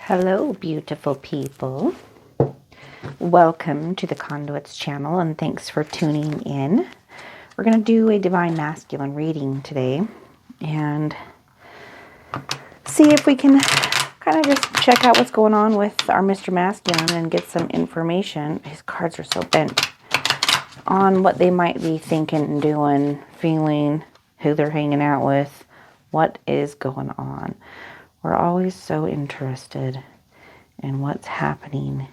Hello, beautiful people. Welcome to the Conduits channel, and thanks for tuning in. We're going to do a Divine Masculine reading today and see if we can kind of just check out what's going on with our Mr. Masculine and get some information. His cards are so bent on what they might be thinking, doing, feeling, who they're hanging out with, what is going on. We're always so interested in what's happening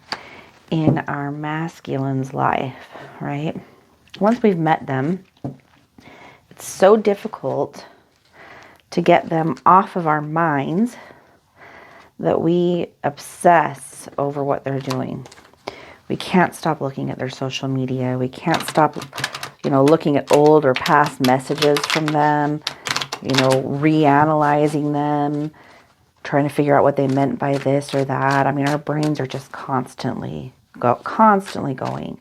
in our masculine's life, right? Once we've met them, it's so difficult to get them off of our minds that we obsess over what they're doing. We can't stop looking at their social media. We can't stop, looking at old or past messages from them, reanalyzing them, trying to figure out what they meant by this or that. I mean, our brains are just constantly going,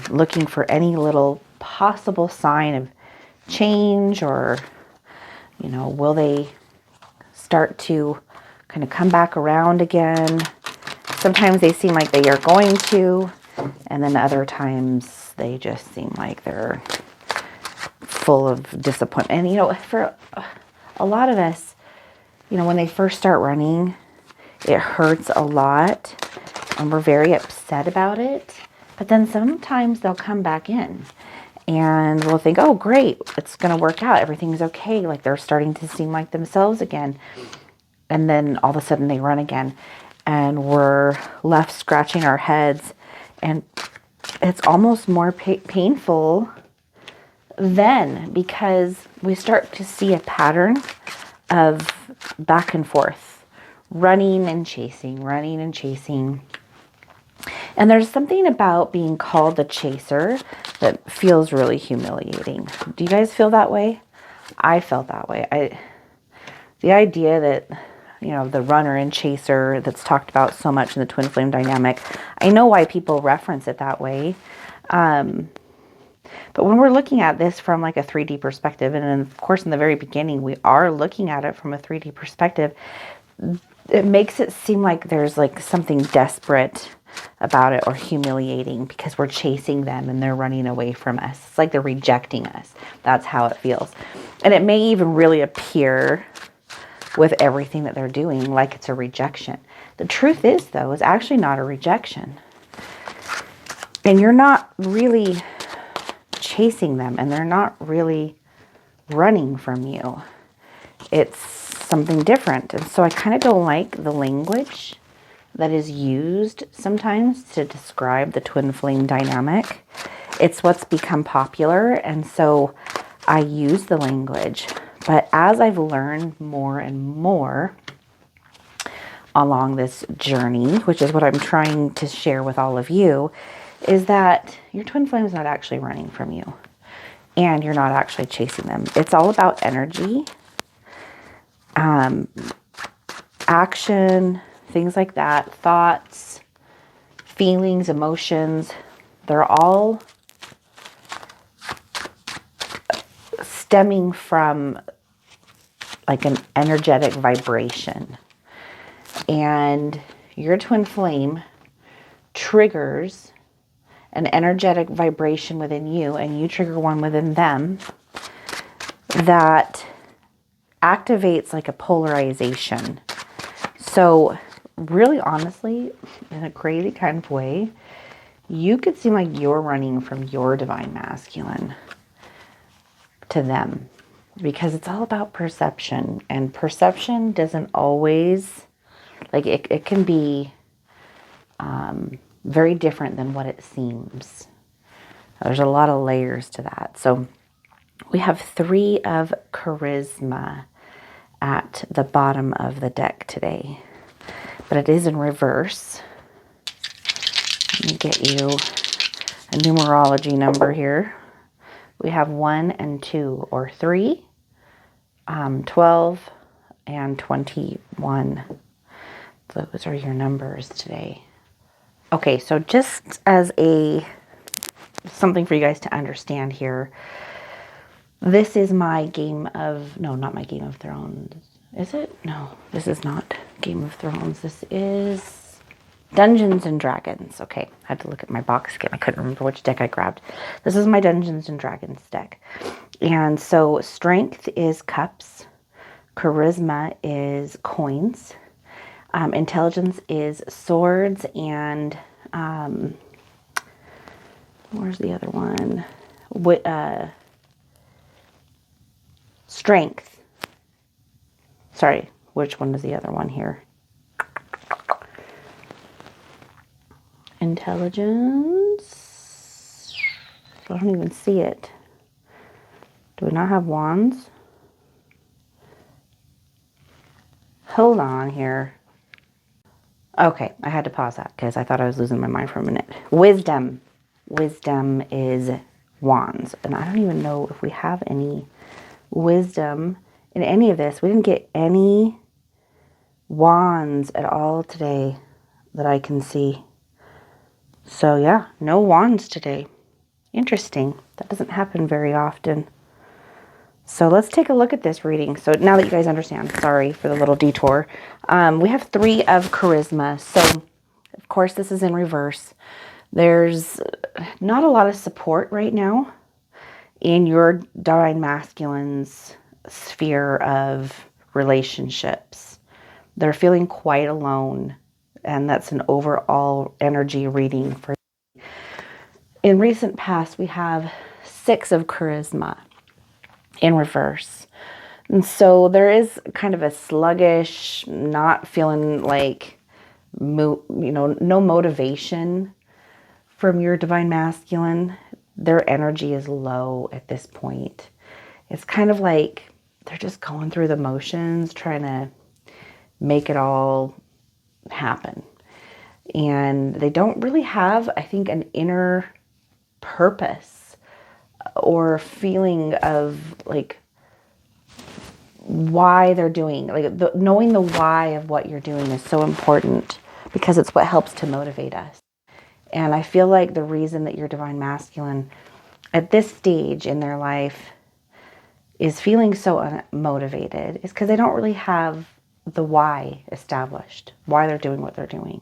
looking for any little possible sign of change, or, will they start to kind of come back around again? Sometimes they seem like they are going to, and then other times they just seem like they're full of disappointment. And, for a lot of us, when they first start running, it hurts a lot and we're very upset about it. But then sometimes they'll come back in and we'll think, oh, great, it's going to work out. Everything's okay. Like they're starting to seem like themselves again. And then all of a sudden they run again and we're left scratching our heads. And it's almost more painful then, because we start to see a pattern of back and forth, running and chasing. And there's something about being called a chaser that feels really humiliating. Do you guys feel that way? I felt that way. The idea that, the runner and chaser that's talked about so much in the twin flame dynamic, I know why people reference it that way. But when we're looking at this from like a 3D perspective, and of course in the very beginning we are looking at it from a 3D perspective, it makes it seem like there's like something desperate about it or humiliating because we're chasing them and they're running away from us. It's like they're rejecting us. That's how it feels. And it may even really appear with everything that they're doing like it's a rejection. The truth is, though, it's actually not a rejection. And you're not really chasing them, and they're not really running from you. It's something different. And so I kind of don't like the language that is used sometimes to describe the twin flame dynamic. It's what's become popular, and so I use the language. But as I've learned more and more along this journey, which is what I'm trying to share with all of you, is that your twin flame is not actually running from you, and you're not actually chasing them. It's all about energy, action, things like that, thoughts, feelings, emotions. They're all stemming from like an energetic vibration. And your twin flame triggers an energetic vibration within you, and you trigger one within them that activates like a polarization. So really, honestly, in a crazy kind of way, you could seem like you're running from your divine masculine to them, because it's all about perception, and perception doesn't always, like it can be very different than what it seems. There's a lot of layers to that. So we have 3 of charisma at the bottom of the deck today, but it is in reverse. Let me get you a numerology number here. We have 1 and 2 or 3, 12 and 21. Those are your numbers today. Okay, so just as something for you guys to understand here, this is my Game of, no, not my Game of Thrones. Is it? No, this is not. Game of Thrones. This is Dungeons and Dragons. Okay, I had to look at my box again. I couldn't remember which deck I grabbed. This is my Dungeons and Dragons deck. And so strength is cups. Charisma is coins. Intelligence is swords. And where's the other one? Strength. Sorry, which one is the other one here? Intelligence. I don't even see it. Do we not have wands? Hold on here. Okay, I had to pause that because I thought I was losing my mind for a minute. Wisdom. Wisdom is wands. And I don't even know if we have any wisdom in any of this. We didn't get any wands at all today that I can see. So yeah, no wands today. Interesting. That doesn't happen very often. So let's take a look at this reading. So now that you guys understand, sorry for the little detour. We have 3 of charisma. So of course this is in reverse. There's not a lot of support right now in your divine masculine's sphere of relationships. They're feeling quite alone, and that's an overall energy reading for you. In recent past, we have 6 of charisma in reverse. And so there is kind of a sluggish, not feeling like, no motivation from your divine masculine. Their energy is low at this point. It's kind of like they're just going through the motions, trying to make it all happen. And they don't really have, I think, an inner purpose or feeling of like why they're doing, like knowing the why of what you're doing is so important because it's what helps to motivate us. And I feel like the reason that your divine masculine at this stage in their life is feeling so unmotivated is because they don't really have the why established, why they're doing what they're doing.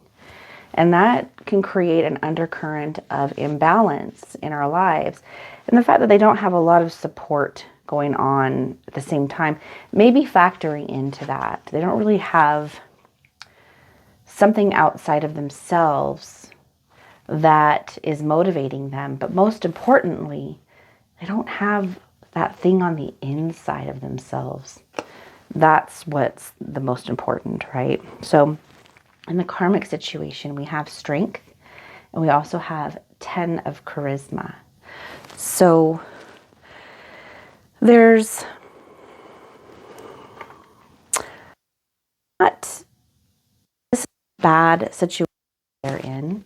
And that can create an undercurrent of imbalance in our lives. And the fact that they don't have a lot of support going on at the same time may be factoring into that. They don't really have something outside of themselves that is motivating them. But most importantly, they don't have that thing on the inside of themselves. That's what's the most important, right? So in the karmic situation, we have strength and we also have 10 of charisma. So there's not this bad situation they're in.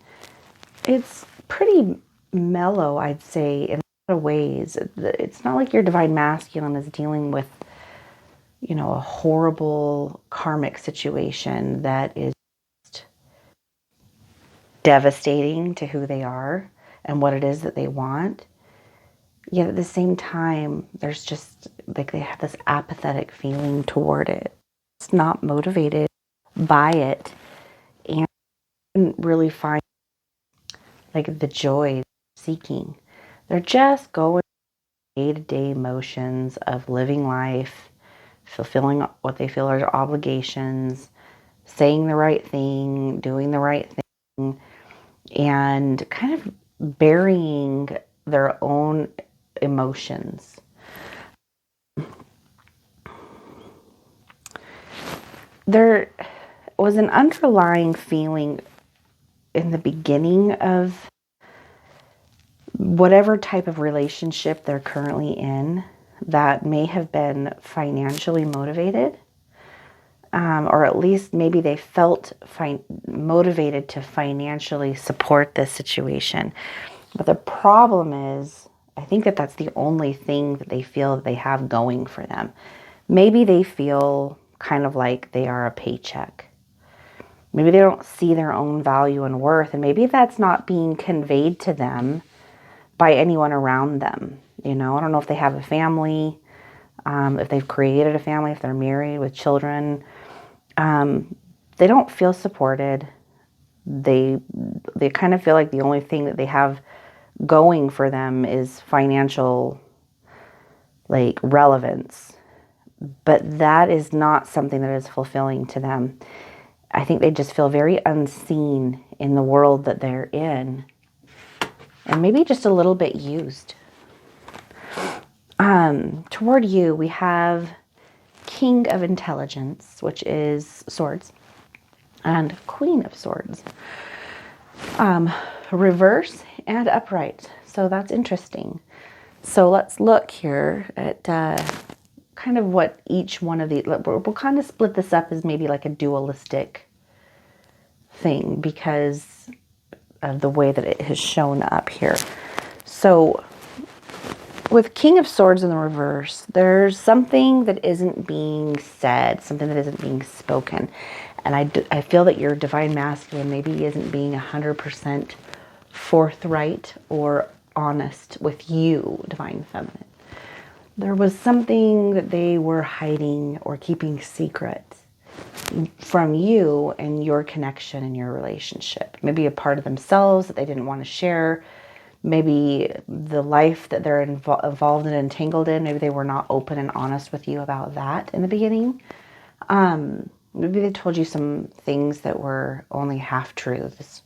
It's pretty mellow, I'd say, in a lot of ways. It's not like your divine masculine is dealing with, a horrible karmic situation that is devastating to who they are and what it is that they want. Yet at the same time, there's just like they have this apathetic feeling toward it. It's not motivated by it and really find like the joy they're seeking. They're just going day-to-day motions of living life, fulfilling what they feel are their obligations, saying the right thing, doing the right thing, and kind of burying their own emotions. There was an underlying feeling in the beginning of whatever type of relationship they're currently in that may have been financially motivated, or at least maybe they felt motivated to financially support this situation. But the problem is, I think that that's the only thing that they feel that they have going for them. Maybe they feel kind of like they are a paycheck. Maybe they don't see their own value and worth, and maybe that's not being conveyed to them by anyone around them. I don't know if they have a family, if they've created a family, if they're married with children. they don't feel supported. They kind of feel like the only thing that they have going for them is financial, like, relevance. But that is not something that is fulfilling to them. I think they just feel very unseen in the world that they're in, and maybe just a little bit used. Toward you, we have King of Intelligence, which is Swords, and Queen of Swords. Reverse and upright. So that's interesting. So let's look here at kind of what each one of these, we'll kind of split this up as maybe like a dualistic thing because of the way that it has shown up here. So with King of Swords in the reverse, there's something that isn't being said, something that isn't being spoken. And I feel that your divine masculine maybe isn't being 100% forthright or honest with you, divine feminine. There was something that they were hiding or keeping secret from you and your connection and your relationship. Maybe a part of themselves that they didn't want to share. Maybe the life that they're involved and entangled in, maybe they were not open and honest with you about that in the beginning. Maybe they told you some things that were only half-truths.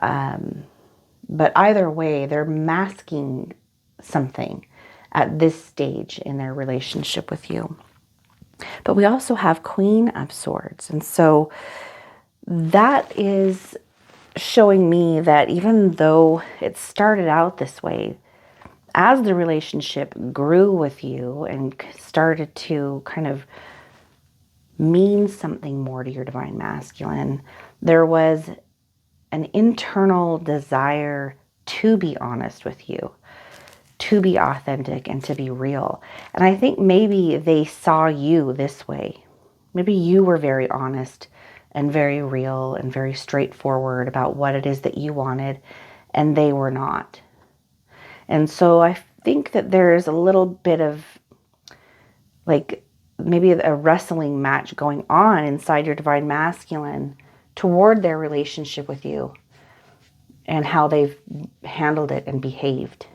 But either way, they're masking something at this stage in their relationship with you. But we also have Queen of Swords. And so that is showing me that even though it started out this way, as the relationship grew with you and started to kind of mean something more to your divine masculine, there was an internal desire to be honest with you, to be authentic and to be real. And I think maybe they saw you this way. Maybe you were very honest and very real and very straightforward about what it is that you wanted, and they were not. And so I think that there's a little bit of like maybe a wrestling match going on inside your divine masculine toward their relationship with you and how they've handled it and behaved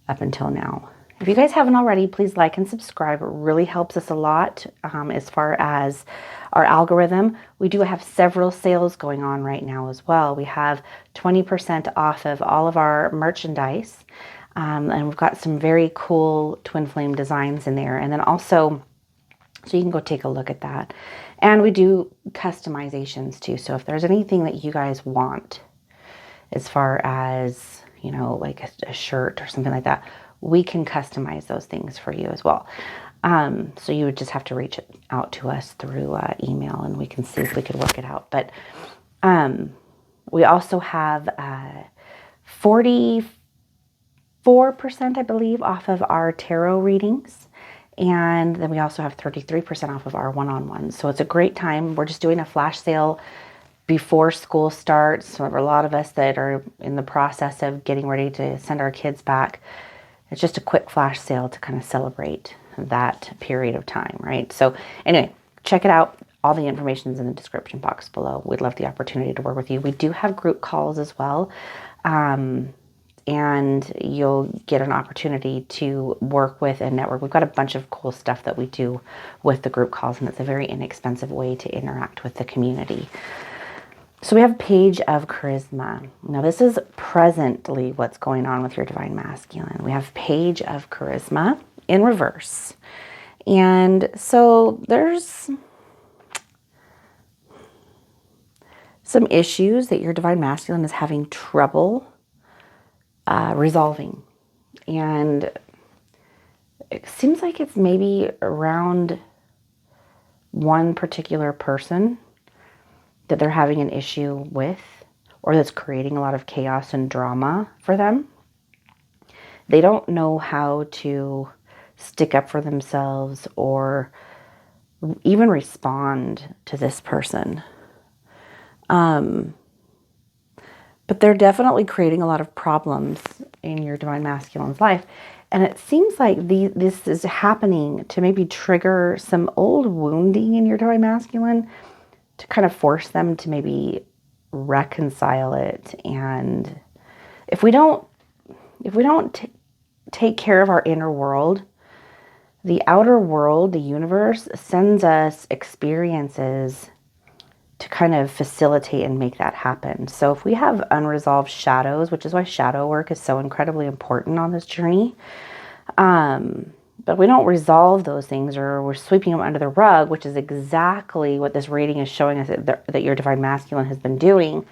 up until now. If you guys haven't already, please like and subscribe. It really helps us a lot as far as our algorithm. We do have several sales going on right now as well. We have 20% off of all of our merchandise. And we've got some very cool twin flame designs in there. And then also, so you can go take a look at that. And we do customizations too. So if there's anything that you guys want, as far as, you know, like a shirt or something like that, we can customize those things for you as well. So you would just have to reach out to us through email and we can see if we could work it out. But we also have 44%, I believe, off of our tarot readings. And then we also have 33% off of our one-on-ones. So it's a great time. We're just doing a flash sale before school starts. So a lot of us that are in the process of getting ready to send our kids back, it's just a quick flash sale to kind of celebrate that period of time, right? So anyway, check it out. All the information is in the description box below. We'd love the opportunity to work with you. We do have group calls as well. And you'll get an opportunity to work with and network. We've got a bunch of cool stuff that we do with the group calls, and it's a very inexpensive way to interact with the community. So we have Page of Charisma. Now this is presently what's going on with your divine masculine. We have Page of Charisma in reverse. And so there's some issues that your divine masculine is having trouble resolving. And it seems like it's maybe around one particular person that they're having an issue with, or that's creating a lot of chaos and drama for them. They don't know how to stick up for themselves or even respond to this person. But they're definitely creating a lot of problems in your divine masculine's life. And it seems like this is happening to maybe trigger some old wounding in your divine masculine to kind of force them to maybe reconcile it. And if we don't take care of our inner world, the outer world, the universe, sends us experiences to kind of facilitate and make that happen. So if we have unresolved shadows, which is why shadow work is so incredibly important on this journey, but we don't resolve those things, or we're sweeping them under the rug, which is exactly what this reading is showing us that your divine masculine has been doing.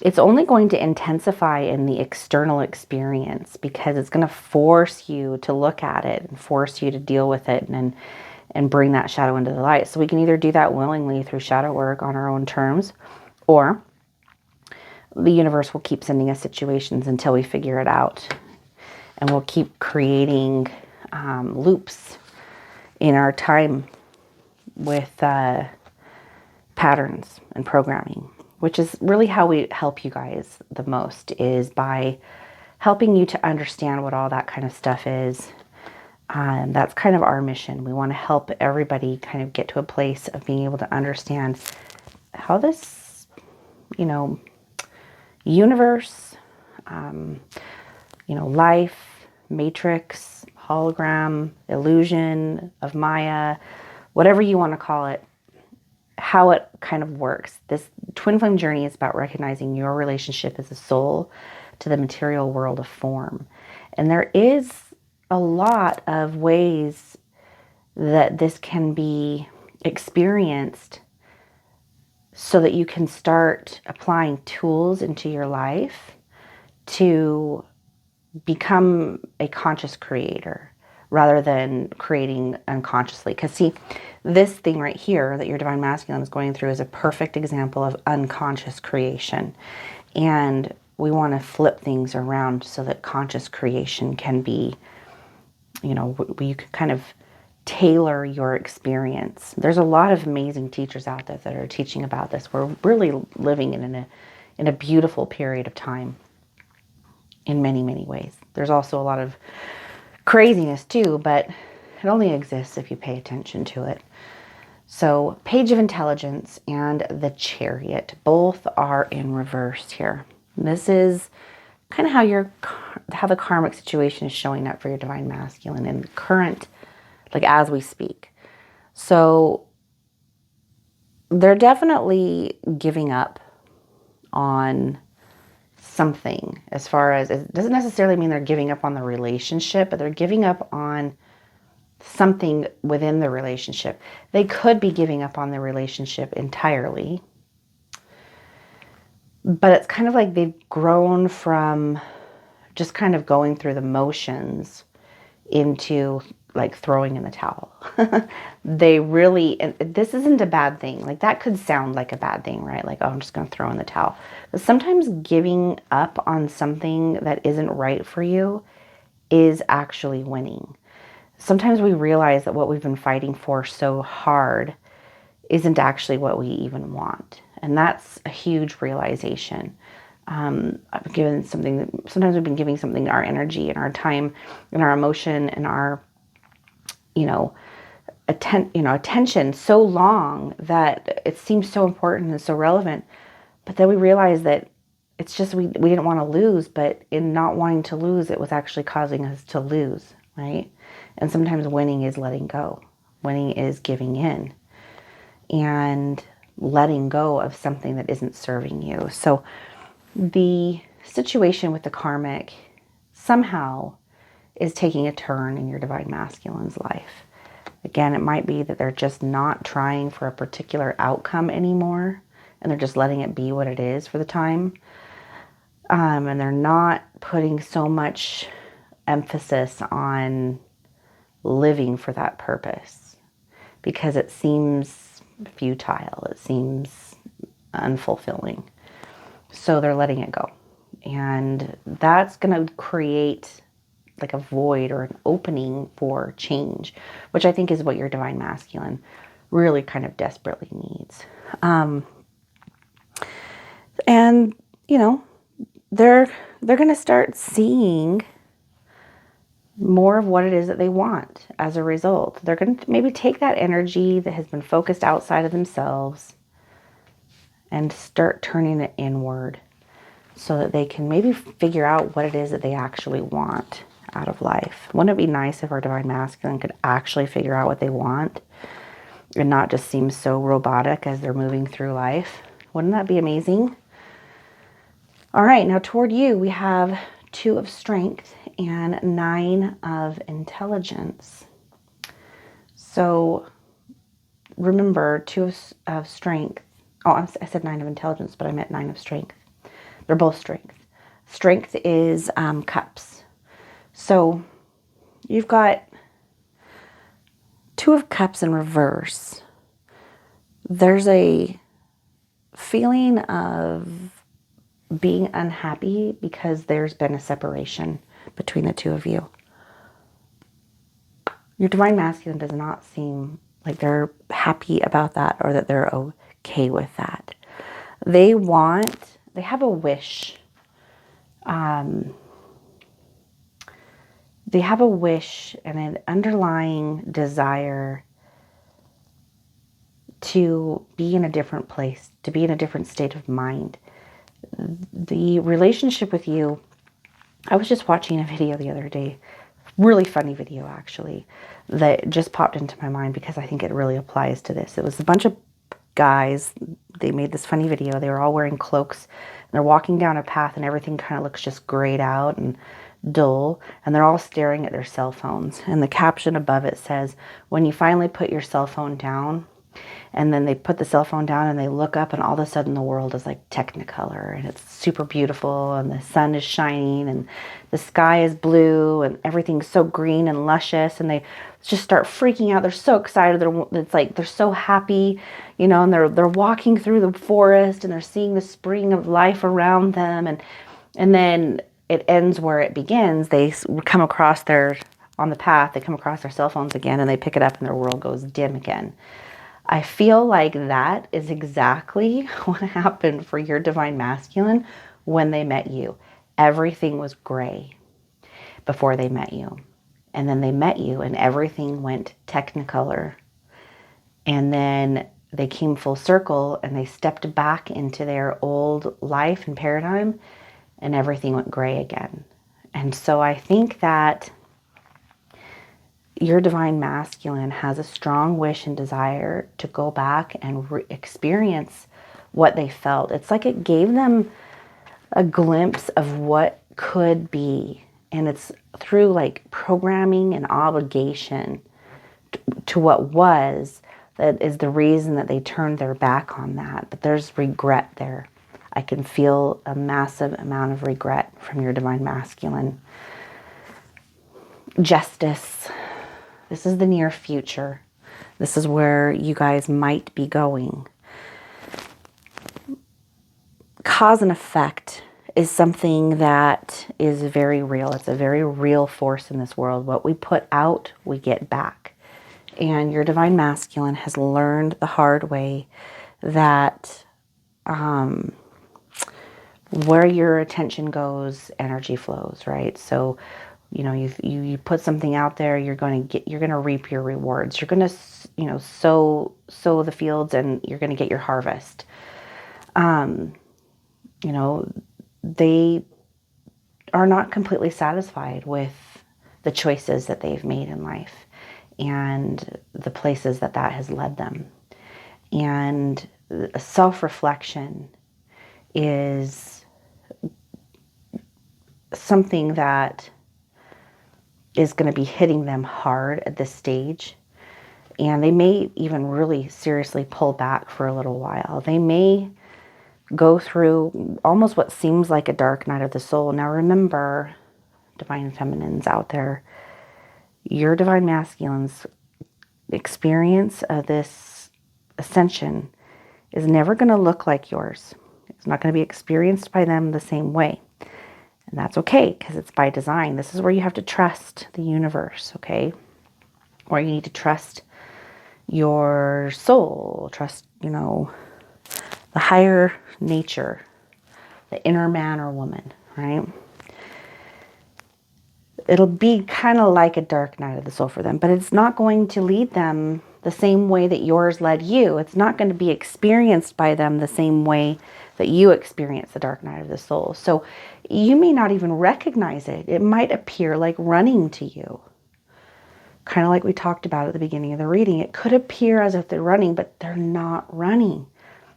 It's only going to intensify in the external experience, because it's going to force you to look at it and force you to deal with it and bring that shadow into the light. So we can either do that willingly through shadow work on our own terms, or the universe will keep sending us situations until we figure it out. And we'll keep creating loops in our time with patterns and programming, which is really how we help you guys the most, is by helping you to understand what all that kind of stuff is. That's kind of our mission. We want to help everybody kind of get to a place of being able to understand how this, universe, life, matrix, hologram, illusion of Maya, whatever you want to call it, how it kind of works. This twin flame journey is about recognizing your relationship as a soul to the material world of form. And there is a lot of ways that this can be experienced so that you can start applying tools into your life to become a conscious creator rather than creating unconsciously. Because see, this thing right here that your divine masculine is going through is a perfect example of unconscious creation. And we want to flip things around so that conscious creation can be, you can kind of tailor your experience. There's a lot of amazing teachers out there that are teaching about this. We're really living in a beautiful period of time in many, many ways. There's also a lot of craziness too, but it only exists if you pay attention to it. So Page of Intelligence and the Chariot both are in reverse here. This is kind of how the karmic situation is showing up for your divine masculine in the current, like as we speak. So they're definitely giving up on something, as far as, it doesn't necessarily mean they're giving up on the relationship, but they're giving up on something within the relationship. They could be giving up on the relationship entirely, but it's kind of like they've grown from just kind of going through the motions into like throwing in the towel. They really, and this isn't a bad thing. Like that could sound like a bad thing, right? Like, oh, I'm just going to throw in the towel. But sometimes giving up on something that isn't right for you is actually winning. Sometimes we realize that what we've been fighting for so hard isn't actually what we even want. And that's a huge realization. I've given something, sometimes we've been giving something our energy and our time and our emotion and our, attention so long that it seems so important and so relevant. But then we realize that it's just, we didn't want to lose, but in not wanting to lose, it was actually causing us to lose, right? And sometimes winning is letting go. Winning is giving in and letting go of something that isn't serving you. So the situation with the karmic somehow is taking a turn in your divine masculine's life. Again, it might be that they're just not trying for a particular outcome anymore, and they're just letting it be what it is for the time. And they're not putting so much emphasis on living for that purpose because it seems futile. It seems unfulfilling. So they're letting it go. And that's going to create like a void or an opening for change, which I think is what your divine masculine really kind of desperately needs. And, they're going to start seeing more of what it is that they want as a result. They're going to maybe take that energy that has been focused outside of themselves and start turning it inward so that they can maybe figure out what it is that they actually want out of life. Wouldn't it be nice if our divine masculine could actually figure out what they want and not just seem so robotic as they're moving through life? Wouldn't that be amazing? All right, now toward you, we have 2 of strength and 9 of intelligence. So remember, 2 of strength. Oh, I said 9 of intelligence, but I meant 9 of strength. They're both strength. Strength is cups. So you've got 2 of cups in reverse. There's a feeling of being unhappy because there's been a separation between the 2 of you. Your divine masculine does not seem like they're happy about that or that they're okay with that. They have a wish. They have a wish and an underlying desire to be in a different place, to be in a different state of mind. The relationship with you, I was just watching a video the other day, really funny video actually, that just popped into my mind because I think it really applies to this. It was a bunch of guys, they made this funny video, they were all wearing cloaks, and they're walking down a path and everything kind of looks just grayed out and dull, and they're all staring at their cell phones, and the caption above it says, "When you finally put your cell phone down," and then they put the cell phone down and they look up and all of a sudden the world is like Technicolor and it's super beautiful and the sun is shining and the sky is blue and everything's so green and luscious, and they just start freaking out. They're so excited. It's like they're so happy, you know, and they're walking through the forest and they're seeing the spring of life around them, and then it ends where it begins. They come across on the path, they come across their cell phones again and they pick it up and their world goes dim again. I feel like that is exactly what happened for your divine masculine when they met you. Everything was gray before they met you. And then they met you and everything went Technicolor. And then they came full circle and they stepped back into their old life and paradigm and everything went gray again. And so I think that your divine masculine has a strong wish and desire to go back and experience what they felt. It's like it gave them a glimpse of what could be. And it's through like programming and obligation to what was that is the reason that they turned their back on that. But there's regret there. I can feel a massive amount of regret from your divine masculine. Justice. This is the near future. This is where you guys might be going. Cause and effect is something that is very real. It's a very real force in this world. What we put out, we get back. And your divine masculine has learned the hard way that where your attention goes, energy flows, right? So you know, you put something out there, you're going to reap your rewards. You're going to, you know, sow the fields and you're going to get your harvest. You know, they are not completely satisfied with the choices that they've made in life and the places that has led them. And self-reflection is something that is going to be hitting them hard at this stage. And they may even really seriously pull back for a little while. They may go through almost what seems like a dark night of the soul. Now remember, divine feminines out there, your divine masculine's experience of this ascension is never going to look like yours. It's not going to be experienced by them the same way. And that's okay, because it's by design. This is where you have to trust the universe, okay? Where you need to trust your soul, trust, you know, the higher nature, the inner man or woman, right? It'll be kind of like a dark night of the soul for them, but it's not going to lead them the same way that yours led you. It's not going to be experienced by them the same way that you experience the dark night of the soul. So you may not even recognize it. It might appear like running to you. Kind of like we talked about at the beginning of the reading. It could appear as if they're running, but they're not running.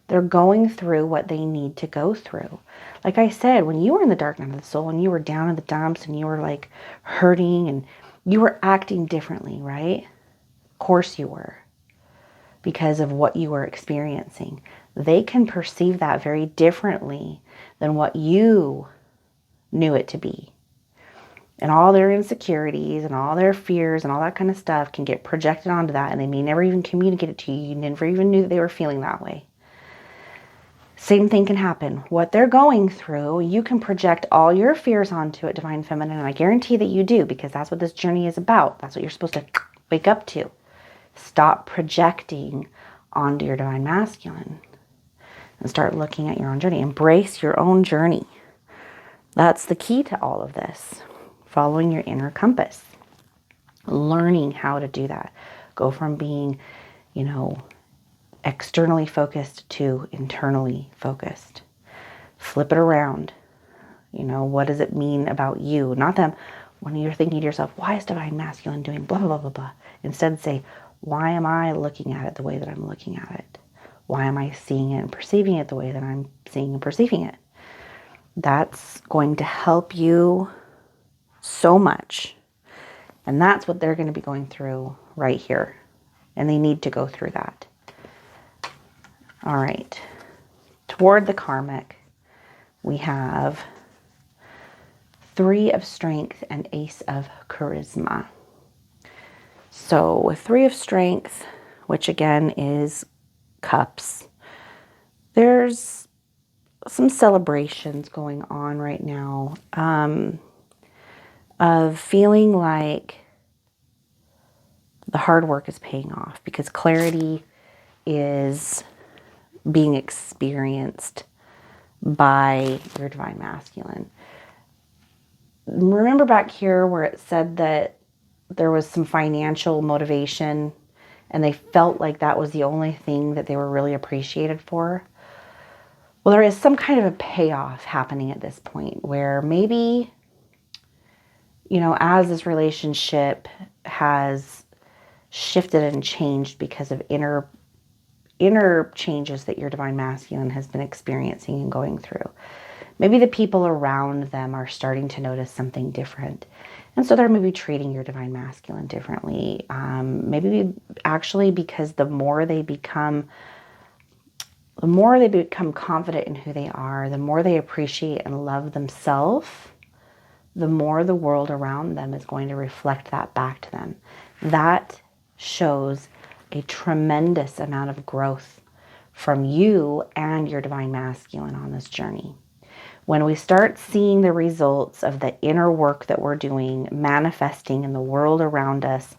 They're going through what they need to go through. Like I said, when you were in the dark night of the soul and you were down in the dumps and you were like hurting and you were acting differently, right? Of course you were, because of what you were experiencing. They can perceive that very differently than what you knew it to be. And all their insecurities and all their fears and all that kind of stuff can get projected onto that, and they may never even communicate it to you. You never even knew that they were feeling that way. Same thing can happen. What they're going through, you can project all your fears onto it, Divine Feminine, and I guarantee that you do, because that's what this journey is about. That's what you're supposed to wake up to. Stop projecting onto your Divine Masculine and start looking at your own journey. Embrace your own journey. That's the key to all of this. Following your inner compass. Learning how to do that. Go from being, externally focused to internally focused. Flip it around. What does it mean about you? Not them. When you're thinking to yourself, why is Divine Masculine doing blah, blah, blah, blah. Instead say, why am I looking at it the way that I'm looking at it? Why am I seeing it and perceiving it the way that I'm seeing and perceiving it? That's going to help you so much. And that's what they're going to be going through right here. And they need to go through that. All right. Toward the karmic, we have 3 of Strength and Ace of Charisma. So with 3 of Strength, which again is Cups, there's some celebrations going on right now of feeling like the hard work is paying off, because clarity is being experienced by your Divine Masculine. Remember back here where it said that there was some financial motivation and they felt like that was the only thing that they were really appreciated for? Well, there is some kind of a payoff happening at this point where maybe, as this relationship has shifted and changed because of inner changes that your Divine Masculine has been experiencing and going through. Maybe the people around them are starting to notice something different. And so they're maybe treating your Divine Masculine differently. Maybe actually because the more they become confident in who they are, the more they appreciate and love themselves, the more the world around them is going to reflect that back to them. That shows a tremendous amount of growth from you and your Divine Masculine on this journey. When we start seeing the results of the inner work that we're doing manifesting in the world around us,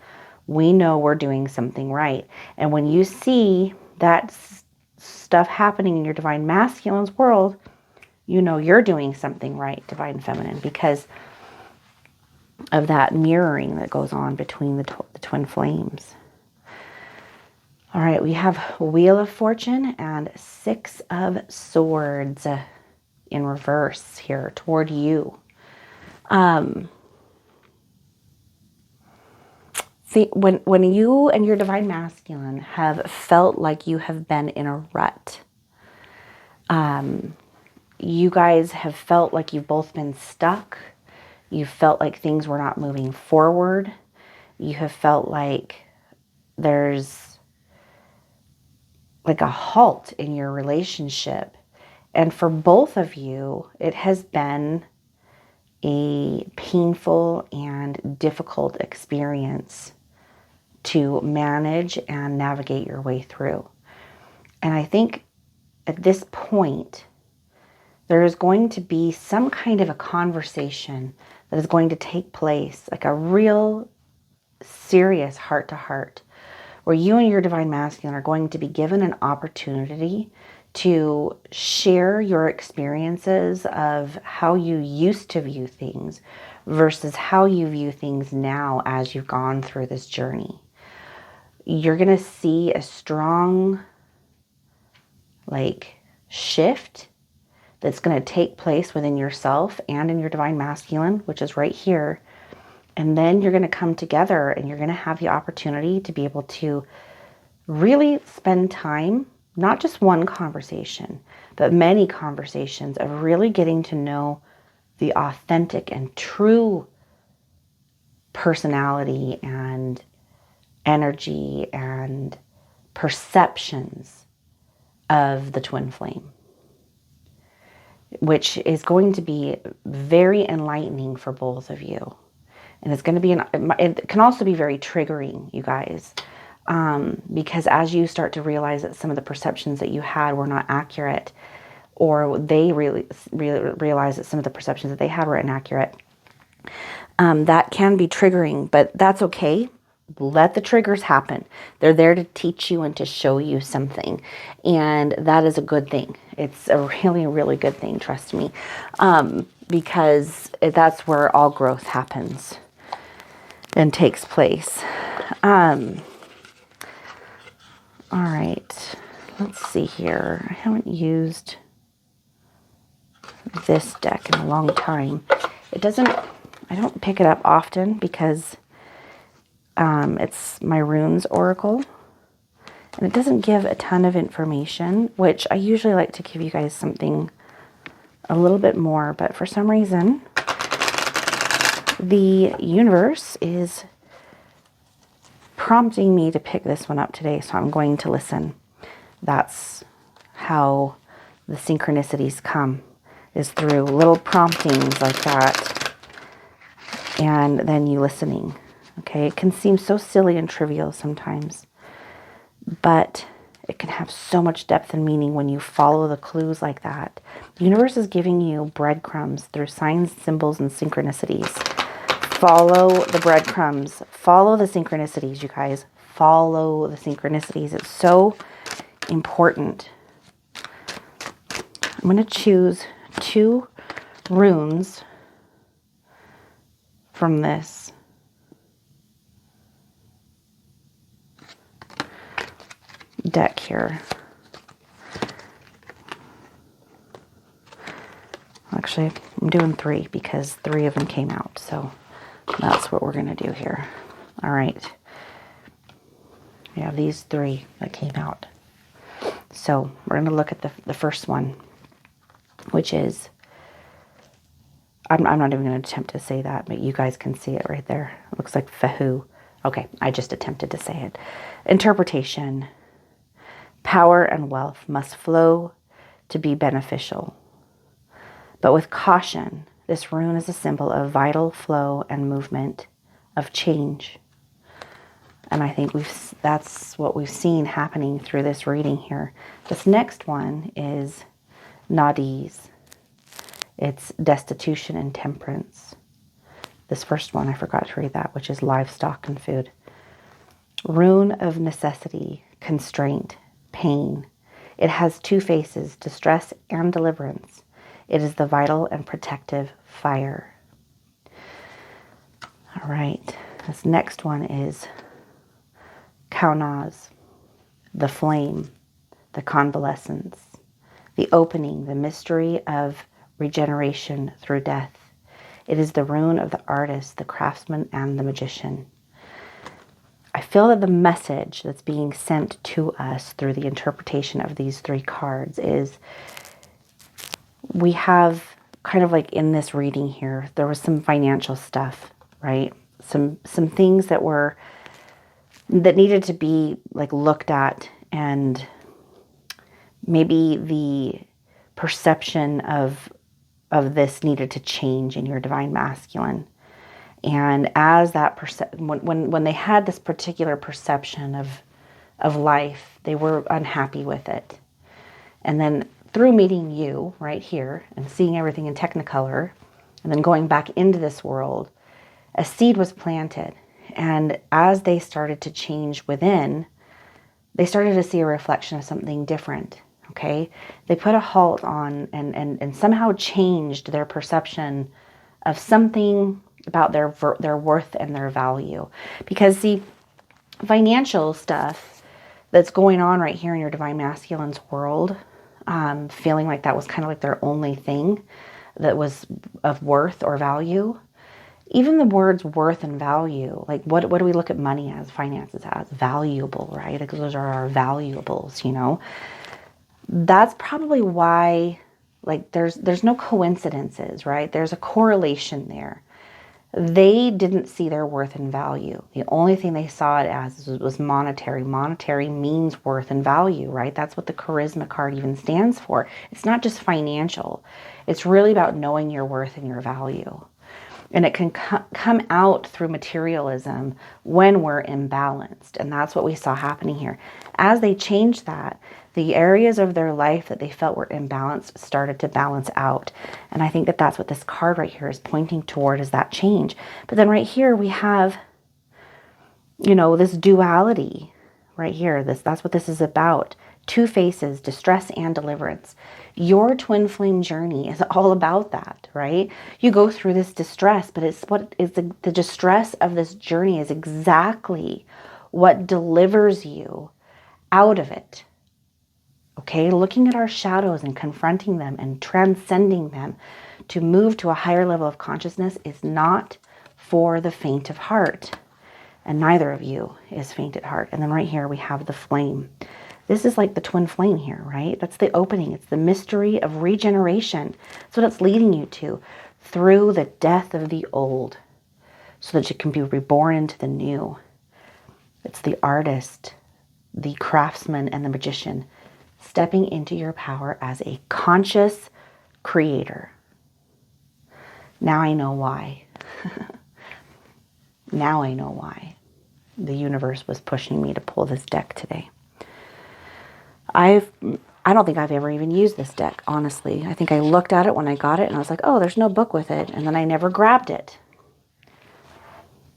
we know we're doing something right. And when you see that stuff happening in your Divine Masculine's world, you know you're doing something right, Divine Feminine, because of that mirroring that goes on between the twin flames. All right, we have Wheel of Fortune and 6 of Swords in reverse here toward you. See, when you and your Divine Masculine have felt like you have been in a rut, you guys have felt like you've both been stuck. You felt like things were not moving forward. You have felt like there's like a halt in your relationship. And for both of you, it has been a painful and difficult experience to manage and navigate your way through. And I think at this point, there is going to be some kind of a conversation that is going to take place, like a real serious heart-to-heart, where you and your Divine Masculine are going to be given an opportunity to share your experiences of how you used to view things versus how you view things now as you've gone through this journey. you're going to see a strong, like, shift that's going to take place within yourself and in your divine masculine, which is right here. And then you're going to come together and you're going to have the opportunity to be able to really spend time, not just one conversation, but many conversations of really getting to know the authentic and true personality and energy and perceptions of the twin flame, which is going to be very enlightening for both of you. And it's going to be, it can also be very triggering, you guys, because as you start to realize that some of the perceptions that you had were not accurate, or they really realize that some of the perceptions that they had were inaccurate, that can be triggering, but that's okay. Let the triggers happen. They're there to teach you and to show you something. And that is a good thing. It's a really, really good thing, trust me, because that's where all growth happens and takes place. All right, let's see here. I haven't used this deck in a long time. I don't pick it up often because it's my runes oracle, and it doesn't give a ton of information, which I usually like to give you guys something a little bit more, but for some reason the universe is prompting me to pick this one up today, so I'm going to listen. That's how the synchronicities come, is through little promptings like that, and then you listening. Okay, it can seem so silly and trivial sometimes, but it can have so much depth and meaning when you follow the clues like that. The universe is giving you breadcrumbs through signs, symbols, and synchronicities. Follow the breadcrumbs. Follow the synchronicities, you guys. Follow the synchronicities. It's so important. I'm going to choose 2 runes from this. Deck here. Actually, I'm doing 3 because 3 of them came out, so that's what we're going to do here. All right. We have these 3 that came out. So we're going to look at the first one, which is, I'm not even going to attempt to say that, but you guys can see it right there. It looks like Fahu. Okay, I just attempted to say it. Interpretation. Power and wealth must flow to be beneficial. But with caution, this rune is a symbol of vital flow and movement, of change. And I think that's what we've seen happening through this reading here. This next one is Nadis. It's destitution and temperance. This first one, I forgot to read that, which is livestock and food. Rune of necessity, constraint, pain. It has 2 faces, distress and deliverance. It is the vital and protective fire. All right, this next one is Kaunaz, the flame, the convalescence, the opening, the mystery of regeneration through death. It is the rune of the artist, the craftsman, and the magician. I feel that the message that's being sent to us through the interpretation of these 3 cards is, we have kind of like in this reading here, there was some financial stuff, right? Some things that needed to be like looked at, and maybe the perception of this needed to change in your divine masculine. And as that when they had this particular perception of life, they were unhappy with it. And then through meeting you right here and seeing everything in Technicolor, and then going back into this world, a seed was planted. And as they started to change within, they started to see a reflection of something different. Okay, they put a halt on and somehow changed their perception of something about their worth and their value. Because see, financial stuff that's going on right here in your Divine Masculine's world, feeling like that was kind of like their only thing that was of worth or value. Even the words worth and value, like what do we look at money as, finances as? Valuable, right? Because those are our valuables, you know? That's probably why, like, there's no coincidences, right? There's a correlation there. They didn't see their worth and value. The only thing they saw it as was monetary. Monetary means worth and value, right? That's what the charisma card even stands for. It's not just financial. It's really about knowing your worth and your value. And it can come out through materialism when we're imbalanced. And that's what we saw happening here. As they changed that, the areas of their life that they felt were imbalanced started to balance out. And I think that that's what this card right here is pointing toward, is that change. But then right here we have, you know, this duality right here. That's what this is about. Two faces, distress and deliverance. Your twin flame journey is all about that, right? You go through this distress, but it's what is the distress of this journey is exactly what delivers you out of it. Okay, looking at our shadows and confronting them and transcending them to move to a higher level of consciousness is not for the faint of heart. And neither of you is faint at heart. And then right here we have the flame. This is like the twin flame here, right? That's the opening. It's the mystery of regeneration. That's what it's leading you to, through the death of the old, so that you can be reborn into the new. It's the artist, the craftsman, and the magician stepping into your power as a conscious creator. Now I know why. Now I know why the universe was pushing me to pull this deck today. I don't think I've ever even used this deck, honestly. I think I looked at it when I got it and I was like, oh, there's no book with it. And then I never grabbed it.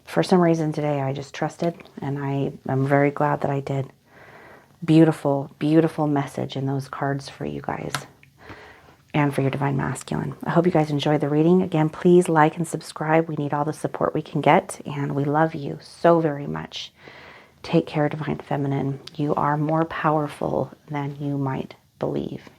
For some reason today, I just trusted, and I'm very glad that I did. Beautiful, beautiful message in those cards for you guys and for your Divine Masculine. I hope you guys enjoyed the reading. Again, please like and subscribe. We need all the support we can get, and we love you so very much. Take care, Divine Feminine. You are more powerful than you might believe.